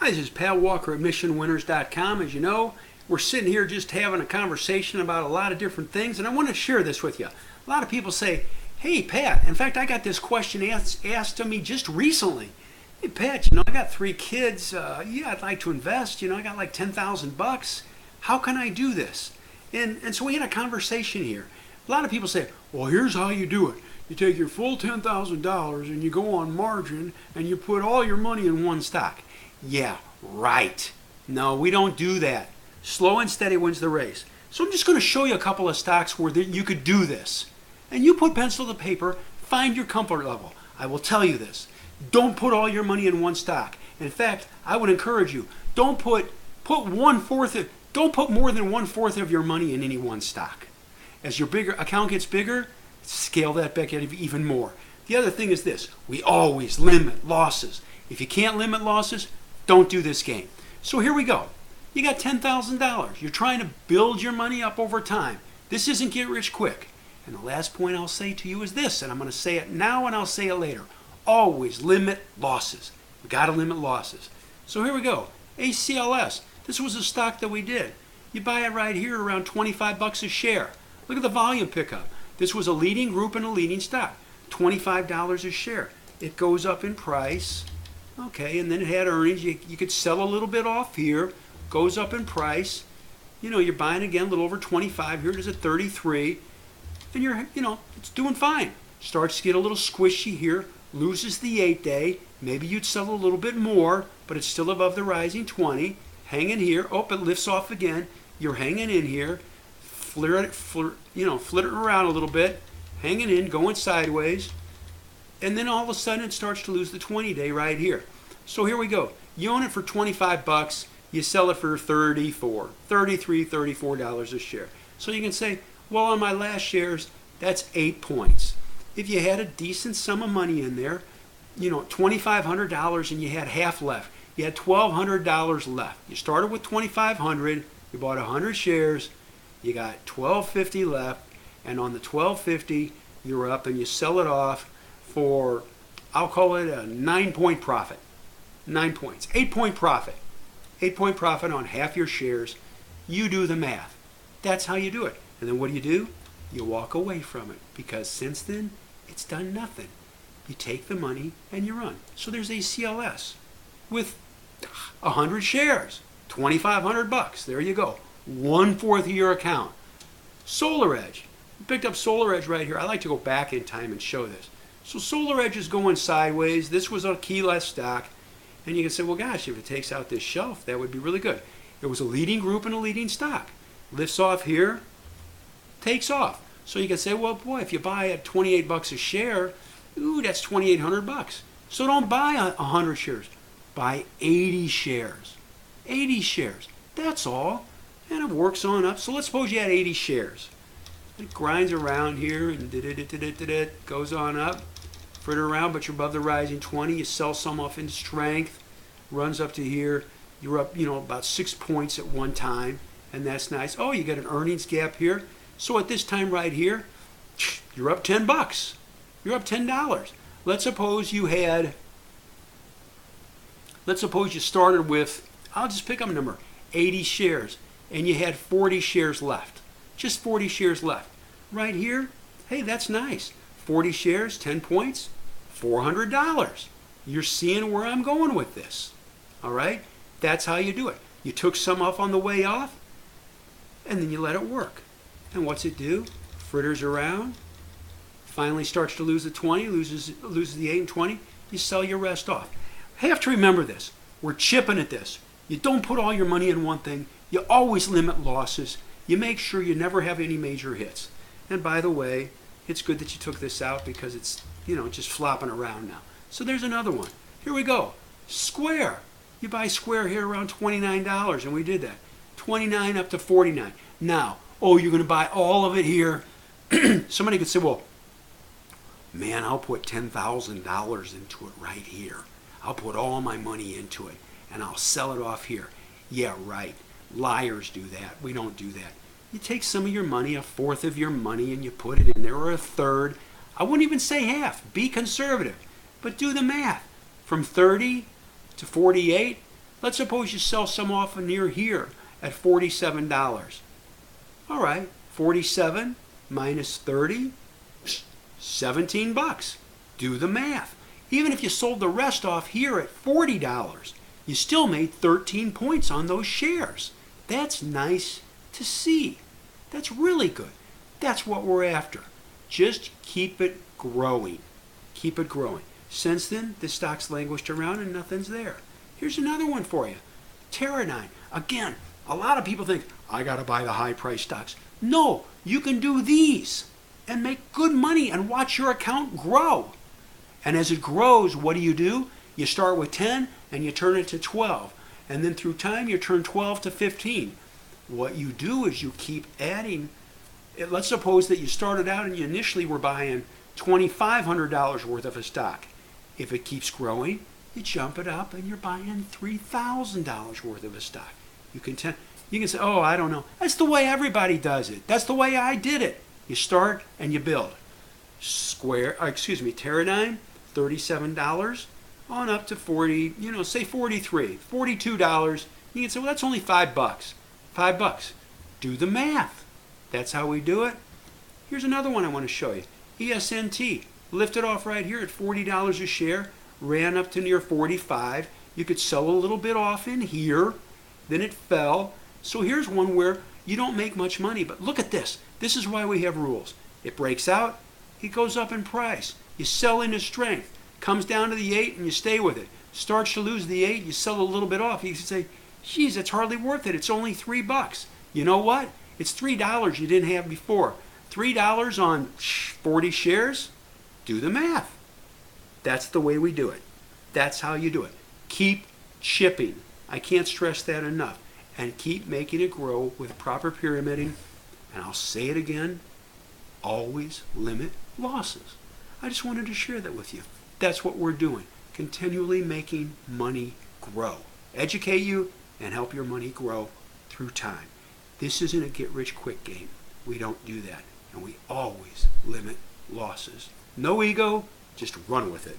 Hi, this is Pat Walker at MissionWinners.com. As you know, we're sitting here just having a conversation about a lot of different things, and I want to share this with you. A lot of people say, hey, Pat, in fact, I got this question asked to me just recently. Hey, Pat, I got 3 kids. I'd like to invest. I got like $10,000. How can I do this? And so we had a conversation here. A lot of people say, well, here's how you do it. You take your full $10,000 and you go on margin and you put all your money in one stock. Yeah, right. No, we don't do that. Slow and steady wins the race. So I'm just going to show you a couple of stocks where you could do this. And you put pencil to paper, find your comfort level. I will tell you this. Don't put all your money in one stock. In fact, I would encourage you, don't put more than 1/4 of your money in any one stock. As your bigger account gets bigger, scale that back even more. The other thing is this. We always limit losses. If you can't limit losses, don't do this game. So here we go. You got $10,000. You're trying to build your money up over time. This isn't get rich quick. And the last point I'll say to you is this, and I'm going to say it now and I'll say it later. Always limit losses. We got to limit losses. So here we go. ACLS. This was a stock that we did. You buy it right here around $25 a share. Look at the volume pickup. This was a leading group and a leading stock. $25 a share. It goes up in price. Okay, and then it had earnings. You could sell a little bit off here. Goes up in price. You're buying again a little over 25. Here it is at 33. And it's doing fine. Starts to get a little squishy here. Loses the 8-day. Maybe you'd sell a little bit more, but it's still above the rising 20. Hanging here. Oh, it lifts off again. You're hanging in here. Flit it around a little bit. Hanging in, going sideways. And then all of a sudden it starts to lose the 20-day right here. So here we go. You own it for $25. You sell it for $33, $34 a share. So you can say, well, on my last shares, that's 8 points. If you had a decent sum of money in there, $2,500 and you had half left, you had $1,200 left. You started with $2,500, you bought 100 shares, you got $1,250 left, and on the $1,250, you're up and you sell it off for, I'll call it a 9-point profit. 9 points. 8-point profit. 8-point profit on half your shares. You do the math. That's how you do it. And then what do? You walk away from it, because since then, it's done nothing. You take the money and you run. So there's ACLS with 100 shares, $2,500. There you go. 1/4 of your account. SolarEdge. I picked up SolarEdge right here. I like to go back in time and show this. So SolarEdge is going sideways. This was a keyless stock. And you can say, well, gosh, if it takes out this shelf, that would be really good. It was a leading group and a leading stock. Lifts off here, takes off. So you can say, well, boy, if you buy at $28 a share, ooh, that's $2,800. So don't buy 100 shares. Buy 80 shares. 80 shares. That's all. And it works on up. So let's suppose you had 80 shares. It grinds around here and goes on up. Further around, but you're above the rising 20. You sell some off in strength. Runs up to here. You're up, about 6 points at one time. And that's nice. Oh, you got an earnings gap here. So at this time right here, you're up $10. You're up $10. Let's suppose you started with, I'll just pick up a number, 80 shares. And you had 40 shares left. Just 40 shares left. Right here, hey, that's nice. 40 shares, 10 points, $400. You're seeing where I'm going with this. All right? That's how you do it. You took some off on the way off, and then you let it work. And what's it do? Fritters around, finally starts to lose the 20, loses the 8 and 20. You sell your rest off. Have to remember this. We're chipping at this. You don't put all your money in one thing. You always limit losses. You make sure you never have any major hits. And by the way, it's good that you took this out because it's, just flopping around now. So there's another one. Here we go. Square. You buy Square here around $29, and we did that. 29 up to 49. Now, you're going to buy all of it here. Somebody could say, well, man, I'll put $10,000 into it right here. I'll put all my money into it, and I'll sell it off here. Yeah, right. Liars do that. We don't do that. You take some of your money, 1/4 of your money, and you put it in there, or 1/3. I wouldn't even say half. Be conservative. But do the math. From 30 to 48, Let's suppose you sell some off near here at $47. All right, 47 minus 30, 17 bucks. Do the math. Even if you sold the rest off here at $40, you still made 13 points on those shares. That's nice to see. That's really good. That's what we're after. Just keep it growing. Keep it growing. Since then, the stock's languished around and nothing's there. Here's another one for you. Teradyne. Again, a lot of people think, I got to buy the high price stocks. No, you can do these and make good money and watch your account grow. And as it grows, what do? You start with 10 and you turn it to 12. And then through time, you turn 12 to 15. What you do is you keep adding. Let's suppose that you started out and you initially were buying $2,500 worth of a stock. If it keeps growing, you jump it up and you're buying $3,000 worth of a stock. You can say, oh, I don't know. That's the way everybody does it. That's the way I did it. You start and you build. Teradyne, $37 on up to 40, say 43, $42. You can say, well, that's only $5. $5. Do the math. That's how we do it. Here's another one I want to show you. ESNT, lifted off right here at $40 a share, ran up to near 45. You could sell a little bit off in here, then it fell. So here's one where you don't make much money, but look at this. This is why we have rules. It breaks out, it goes up in price. You sell into strength. Comes down to the 8 and you stay with it. Starts to lose the 8, you sell a little bit off. You can say, geez, it's hardly worth it. It's only $3. You know what? It's $3 you didn't have before. $3 on 40 shares? Do the math. That's the way we do it. That's how you do it. Keep chipping. I can't stress that enough. And keep making it grow with proper pyramiding. And I'll say it again, always limit losses. I just wanted to share that with you. That's what we're doing. Continually making money grow. Educate you and help your money grow through time. This isn't a get-rich-quick game. We don't do that. And we always limit losses. No ego, just run with it.